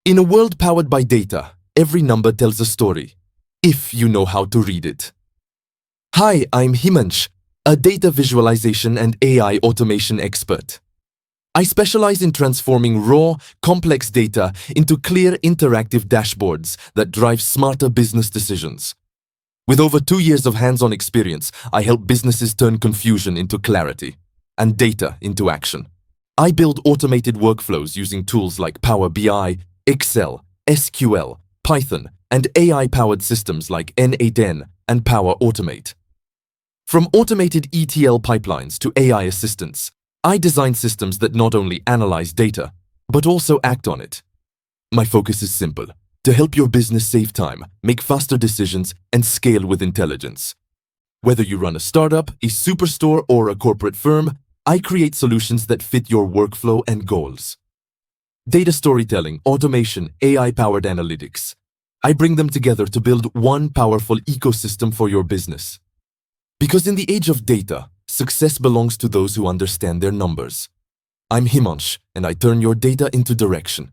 In a world powered by data, every number tells a story, if you know how to read it. Hi, I'm Himansh, a data visualization and AI automation expert. I specialize in transforming raw, complex data into clear, interactive dashboards that drive smarter business decisions. With over 2 years of hands-on experience, I help businesses turn confusion into clarity and data into action. I build automated workflows using tools like Power BI, Excel, SQL, Python, and AI-powered systems like N8N and Power Automate. From automated ETL pipelines to AI assistants, I design systems that not only analyze data, but also act on it. My focus is simple: to help your business save time, make faster decisions, and scale with intelligence. Whether you run a startup, a superstore, or a corporate firm, I create solutions that fit your workflow and goals. Data storytelling, automation, AI-powered analytics. I bring them together to build one powerful ecosystem for your business. Because in the age of data, success belongs to those who understand their numbers. I'm Himansh, and I turn your data into direction.